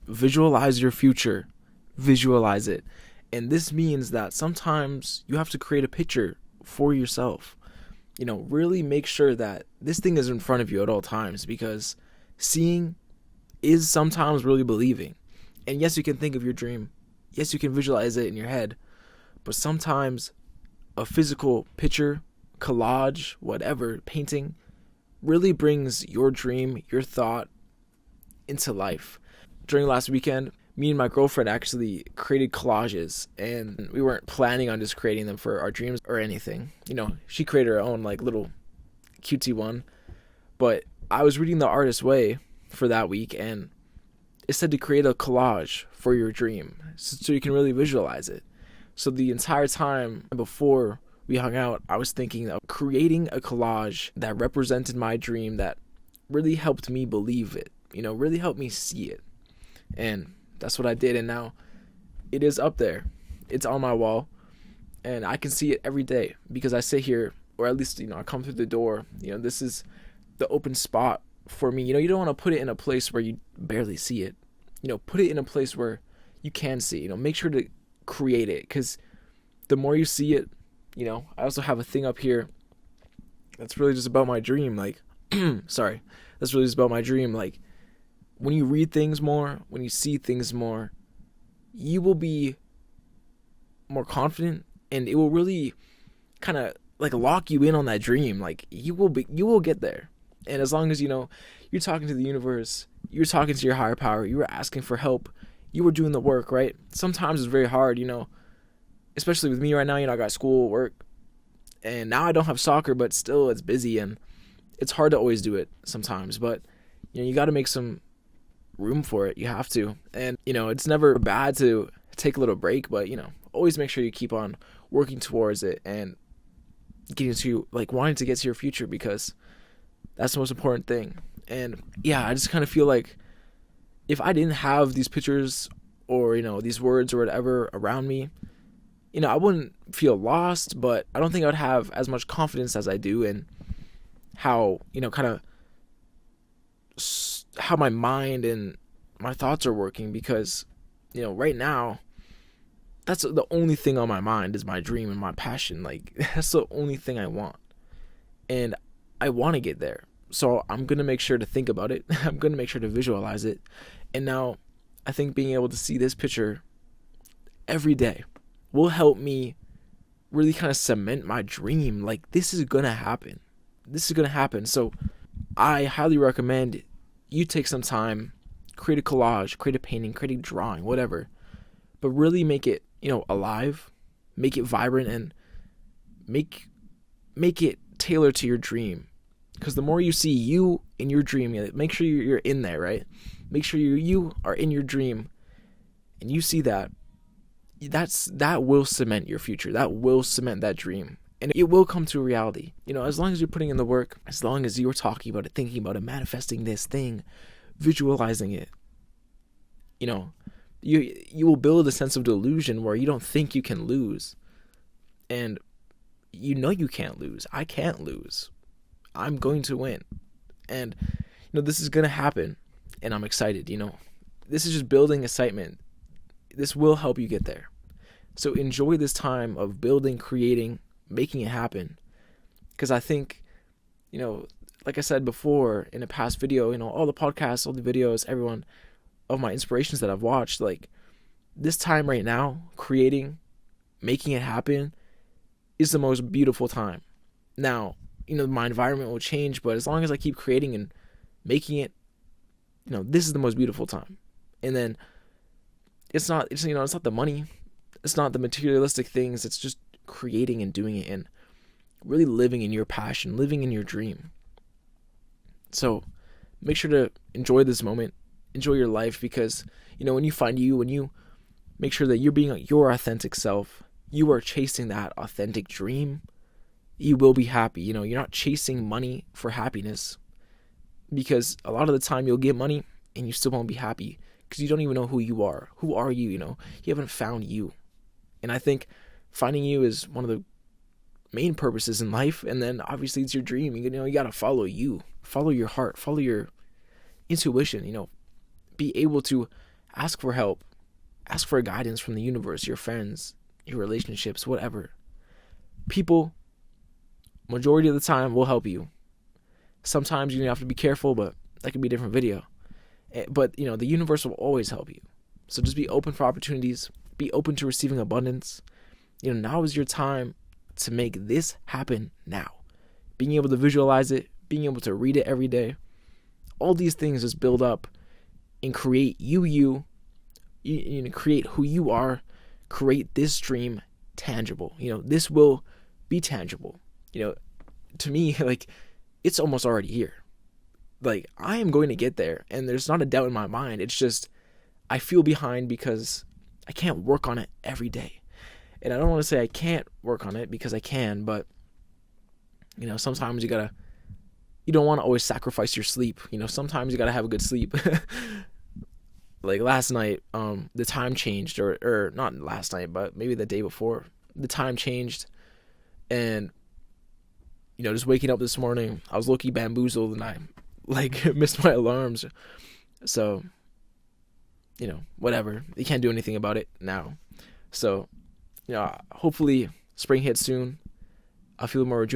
visualize your future. Visualize it. And this means that sometimes you have to create a picture for yourself. Really make sure that this thing is in front of you at all times, because seeing is sometimes really believing. And yes, you can think of your dream. Yes, you can visualize it in your head. But sometimes a physical picture, collage, whatever, painting, really brings your dream, your thought into life. During last weekend, me and my girlfriend actually created collages, and we weren't planning on just creating them for our dreams or anything. She created her own little cutesy one. But I was reading The Artist's Way for that week, and it said to create a collage for your dream so you can really visualize it. So the entire time before we hung out, I was thinking of creating a collage that represented my dream, that really helped me believe it, really helped me see it. And that's what I did, and now it is up there. It's on my wall, and I can see it every day because I sit here, or at least, I come through the door. This is the open spot for me. You don't want to put it in a place where you barely see it. Put it in a place where you can see. Make sure to create it, because the more you see it, I also have a thing up here that's really just about my dream. Sorry, that's really just about my dream. When you read things more, when you see things more, you will be more confident, and it will really kind of lock you in on that dream. You will get there. And as long as you're talking to the universe, you're talking to your higher power, you were asking for help, you were doing the work, right? Sometimes it's very hard, especially with me right now. I got school, work, and now I don't have soccer, but still it's busy, and it's hard to always do it sometimes. But you got to make some room for it. You have to. And it's never bad to take a little break, but always make sure you keep on working towards it and getting to wanting to get to your future, because that's the most important thing. And yeah, I just kind of feel like if I didn't have these pictures or these words or whatever around me, I wouldn't feel lost, but I don't think I would have as much confidence as I do in how kind of how my mind and my thoughts are working, because right now that's the only thing on my mind is my dream and my passion. That's the only thing I want, and I want to get there. So I'm going to make sure to think about it. I'm going to make sure to visualize it. And now I think being able to see this picture every day will help me really kind of cement my dream. This is going to happen. This is going to happen. So I highly recommend you take some time, create a collage, create a painting, create a drawing, whatever. But really make it, alive, make it vibrant, and make it tailored to your dream. Because the more you see you in your dream, make sure you're in there, right? Make sure you are in your dream, and you see that. That will cement your future. That will cement that dream, and it will come to reality. As long as you're putting in the work, as long as you're talking about it, thinking about it, manifesting this thing, visualizing it. You will build a sense of delusion where you don't think you can lose, and you can't lose. I can't lose. I'm going to win. And this is going to happen, and I'm excited. This is just building excitement. This will help you get there. So enjoy this time of building, creating, making it happen. Because I think, like I said before in a past video, all the podcasts, all the videos, everyone of my inspirations that I've watched, this time right now, creating, making it happen is the most beautiful time. Now, my environment will change, but as long as I keep creating and making it, this is the most beautiful time. And then it's not the money, it's not the materialistic things, it's just creating and doing it and really living in your passion, living in your dream. So make sure to enjoy this moment, enjoy your life, because when you find when you make sure that you're being your authentic self, you are chasing that authentic dream, you will be happy. You're not chasing money for happiness, because a lot of the time you'll get money and you still won't be happy because you don't even know who you are. Who are you? You haven't found you. And I think finding you is one of the main purposes in life. And then obviously it's your dream. You got to follow you, follow your heart, follow your intuition, be able to Ask for help. Ask for guidance from the universe, your friends, your relationships, whatever. People, majority of the time, will help you. Sometimes you have to be careful, but that could be a different video. But, the universe will always help you. So just be open for opportunities. Be open to receiving abundance. Now is your time to make this happen now. Being able to visualize it, being able to read it every day. All these things just build up and create you create who you are, create this dream tangible. This will be tangible. To me, like, it's almost already here. Like, I am going to get there, and there's not a doubt in my mind. It's just, I feel behind because I can't work on it every day. And I don't want to say I can't work on it, because I can, but, sometimes you don't want to always sacrifice your sleep. Sometimes you gotta have a good sleep. Like last night, the time changed, or not last night, but maybe the day before, the time changed, and just waking up this morning, I was low-key bamboozled, and I missed my alarms. So, whatever. You can't do anything about it now. So, hopefully spring hits soon. I feel more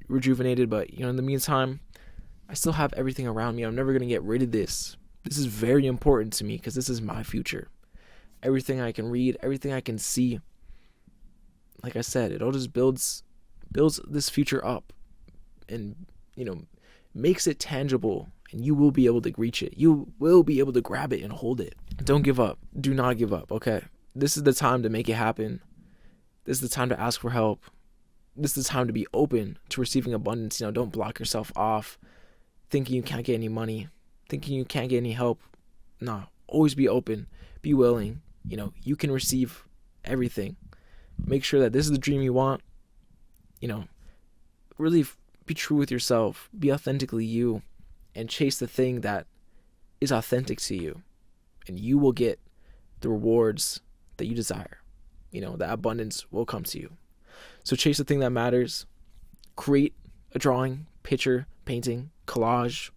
rejuvenated, but in the meantime, I still have everything around me. I'm never gonna get rid of this. This is very important to me because this is my future. Everything I can read, everything I can see, like I said, it all just builds this future up, and makes it tangible, and you will be able to reach it. You will be able to grab it and hold it. Don't give up. Do not give up, okay? This is the time to make it happen. This is the time to ask for help. This is the time to be open to receiving abundance. Don't block yourself off thinking you can't get any money, thinking you can't get any help. Nah, always be open. Be willing. You can receive everything. Make sure that this is the dream you want. Really be true with yourself. Be authentically you, and chase the thing that is authentic to you, and you will get the rewards that you desire. That abundance will come to you. So chase the thing that matters. Create a drawing, picture, painting, collage.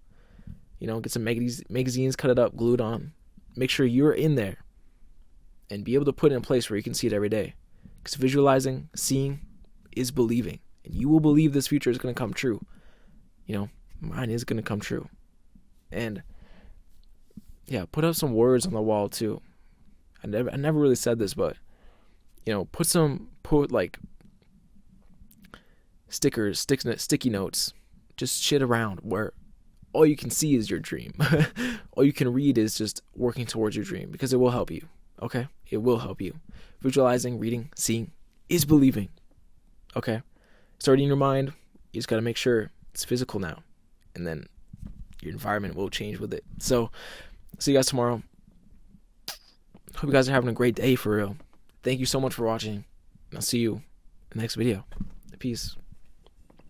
Get some magazines, cut it up, glue it on. Make sure you're in there, and be able to put it in a place where you can see it every day. Because visualizing, seeing, is believing. And you will believe this future is going to come true. Mine is going to come true. And yeah, put up some words on the wall too. I never really said this, but put like stickers, sticky notes, just shit around where all you can see is your dream. All you can read is just working towards your dream, because it will help you. Okay? It will help you. Visualizing, reading, seeing is believing. Okay? It's already in your mind. You just got to make sure it's physical now. And then your environment will change with it. So, see you guys tomorrow. Hope you guys are having a great day, for real. Thank you so much for watching. And I'll see you in the next video. Peace.